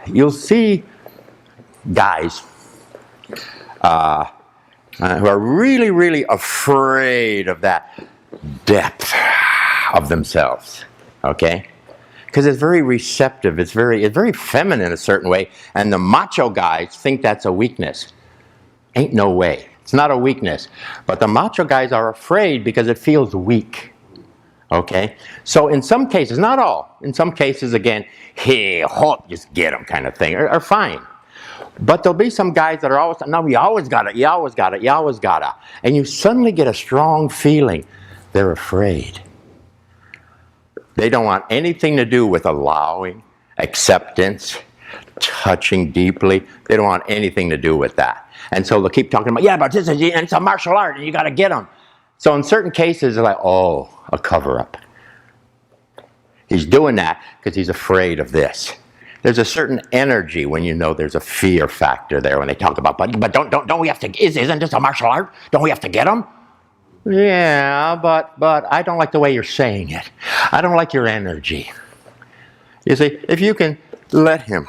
you'll see guys who are really, really afraid of that depth of themselves, okay? Because it's very receptive, it's very feminine in a certain way, and the macho guys think that's a weakness. Ain't no way. It's not a weakness. But the macho guys are afraid because it feels weak, okay? So in some cases, not all, in some cases, again, hey, halt, just get them kind of thing, are fine. But there'll be some guys that are always, no, you always got it, you always got it, you always got it. And you suddenly get a strong feeling. They're afraid. They don't want anything to do with allowing, acceptance, touching deeply. They don't want anything to do with that. And so they'll keep talking about, yeah, but this is, it's a martial art and you got to get them. So in certain cases, they're like, oh, a cover-up. He's doing that because he's afraid of this. There's a certain energy when you know there's a fear factor there when they talk about, but don't we have to, isn't this a martial art? Don't we have to get them? Yeah, but I don't like the way you're saying it. I don't like your energy. You see, if you can let him.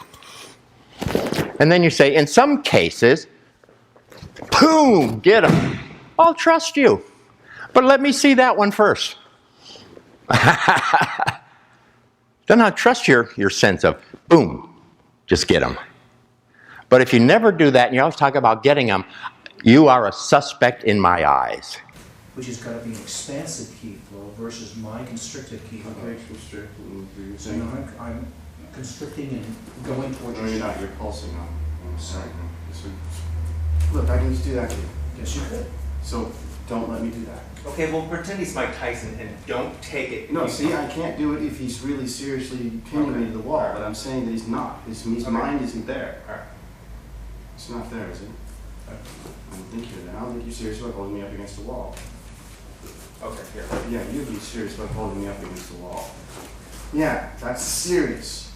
And then you say, in some cases, boom, get him. I'll trust you. But let me see that one first. Then I'll trust your sense of, boom, just get them. But if you never do that and you always talk about getting them, you are a suspect in my eyes. Which has got to be an expansive key flow versus my constricted key flow. Okay, constricted. So I'm constricting and going towards No, you're not. You're pulsing on. Sorry. Look, I can just do that to you. Yes, you could. So don't let me do that. Okay, well, pretend he's Mike Tyson and don't take it. No, see, I can't do it if he's really seriously pinning me to the wall, but I'm saying that he's not. His mind isn't there. All right. It's not there, is it? I don't think you're there. I don't think you're serious about holding me up against the wall. Okay, here. Yeah, you'd be serious about holding me up against the wall. Yeah, that's serious.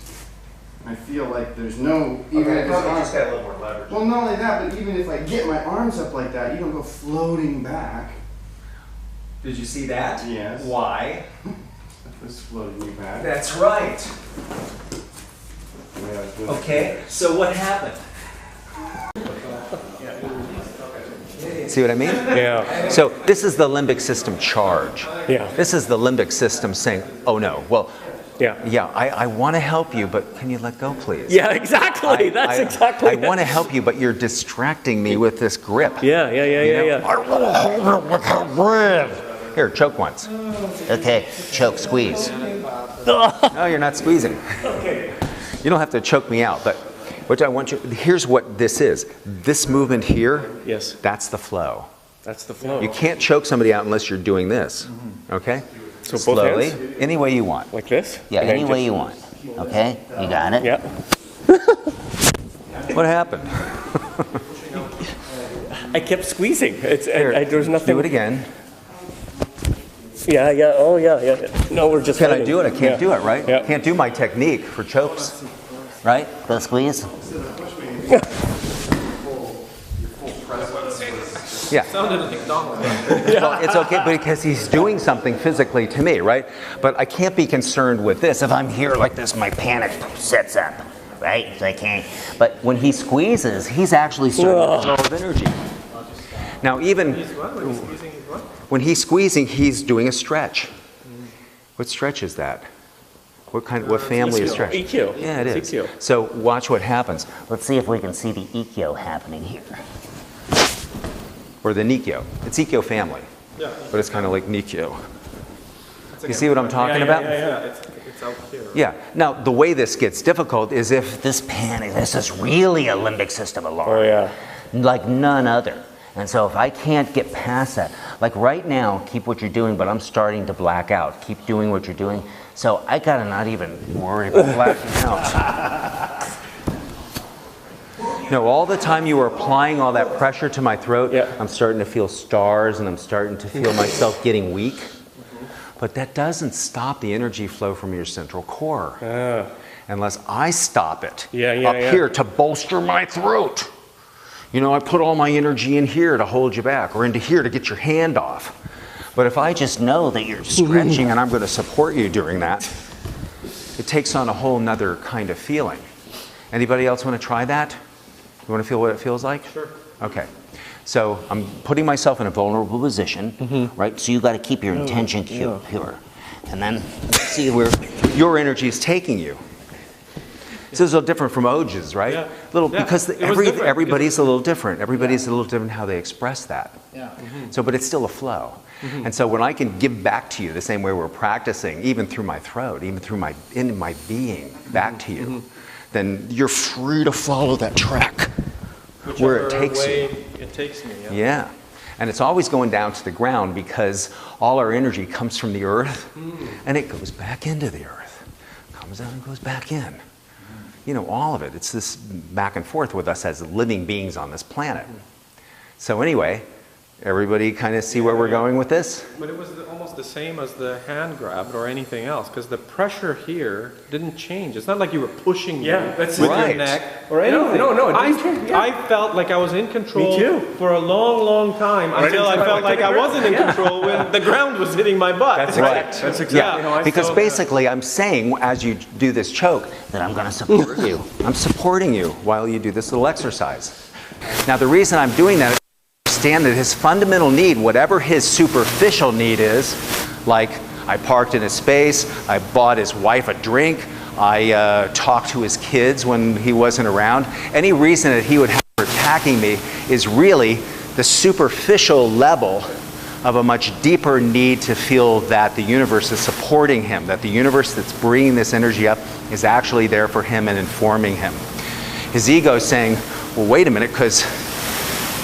I feel like there's no... Okay, probably just got a little more leverage. Well, not only that, but even if I get my arms up like that, you don't go floating back. Did you see that? Yes. Why? It's floating me back. That's right. Yeah, Okay, so what happened? See what I mean? Yeah. So this is the limbic system charge. Yeah. This is the limbic system saying, oh no, well, Yeah. I want to help you, but can you let go, please? Yeah, exactly. That's exactly I want to help you, but you're distracting me with this grip. Yeah. I want to hold it with a grip. Here, choke once. Okay, choke, squeeze. No, you're not squeezing. You don't have to choke me out, but what I want you, here's what this is. This movement here, Yes. that's the flow. That's the flow. You can't choke somebody out unless you're doing this, okay? So both Slowly, hands? any way you want. Like this? Yeah, And then any way just- you want. Okay? You got it? Yeah. What happened? I kept squeezing. Here, There's nothing. do it again. Yeah. Oh, yeah. No, we're just. Can I do it? I can't do it, right? Yeah. Can't do my technique for chokes, right? Go squeeze. Yeah. Well, it's okay because he's doing something physically to me, right? But I can't be concerned with this. If I'm here like this, my panic sets up, right? So I can't. But when he squeezes, he's actually starting to Flow of energy. Now, even when he's squeezing, he's doing a stretch. What stretch is that? What family of stretch? EQ. Yeah, it It's is. EQ. So watch what happens. Let's see if we can see the EQ happening here. Or the Nikyo. It's Ikkyo family. Yeah. But it's kind of like Nikyo. You see what I'm talking about? Yeah. It's out here. Yeah. Now, the way this gets difficult is if This panic, this is really a limbic system alarm. Oh, yeah. Like none other. And so if I can't get past that, like right now, keep what you're doing, but I'm starting to black out. Keep doing what you're doing. So I gotta not even worry about blacking out. No, all the time you were applying all that pressure to my throat, Yeah. I'm starting to feel stars and I'm starting to feel myself getting weak. But that doesn't stop the energy flow from your central core. Unless I stop it up here to bolster my throat. You know, I put all my energy in here to hold you back or into here to get your hand off. But if I just know that you're stretching and I'm going to support you during that, it takes on a whole nother kind of feeling. Anybody else want to try that? You want to feel what it feels like? Sure. Okay. So I'm putting myself in a vulnerable position, right? So you got to keep your intention pure. And then see where your energy is taking you. So it's a little different from Oj's, right? Yeah. Little, Yeah. because It was different. everybody's a little different. Everybody's a little different how they express that. Yeah. So, but it's still a flow. And so when I can give back to you the same way we're practicing, even through my throat, even through in my being, back to you, then you're free to follow that track where it takes you. It takes me. Yeah. And it's always going down to the ground because all our energy comes from the earth and it goes back into the earth. Comes out and goes back in. You know, all of it. It's this back and forth with us as living beings on this planet. So anyway, everybody kind of see where we're going with this? But it was almost the same as the hand grab or anything else, because the pressure here didn't change. It's not like you were pushing me with right. your neck or anything. No, I felt like I was in control for a long, long time until I felt like I wasn't in control when the ground was hitting my butt. That's right. That's exactly how I Because felt. basically I'm saying, as you do this choke, That I'm gonna support you. I'm supporting you while you do this little exercise. Now the reason I'm doing that is to understand that his fundamental need, whatever his superficial need is, like I parked in his space, I bought his wife a drink, I talked to his kids when he wasn't around, any reason that he would have for attacking me is really the superficial level of a much deeper need to feel that the universe is supporting him, that the universe that's bringing this energy up is actually there for him and informing him. His ego is saying, well, wait a minute, because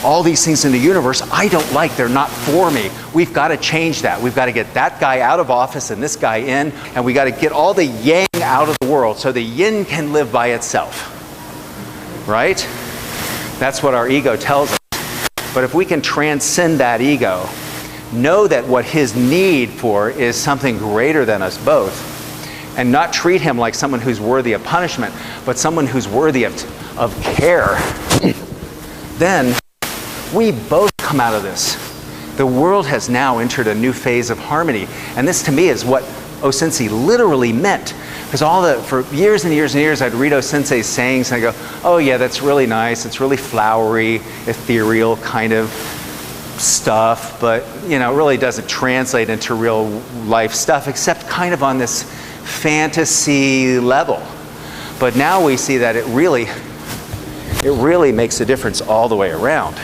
all these things in the universe I don't like, they're not for me. We've got to change that. We've got to get that guy out of office and this guy in, and we got to get all the yang out of the world so the yin can live by itself. Right? That's what our ego tells us. But if we can transcend that ego, know that what his need for is something greater than us both, and not treat him like someone who's worthy of punishment, but someone who's worthy of care, then we both come out of this. The world has now entered a new phase of harmony, and this to me is what O-sensei literally meant. Because for years and years and years I'd read O-sensei's sayings and I go, oh yeah, that's really nice, it's really flowery, ethereal kind of stuff, but you know, it really doesn't translate into real life stuff except kind of on this fantasy level. But now we see that it really makes a difference all the way around.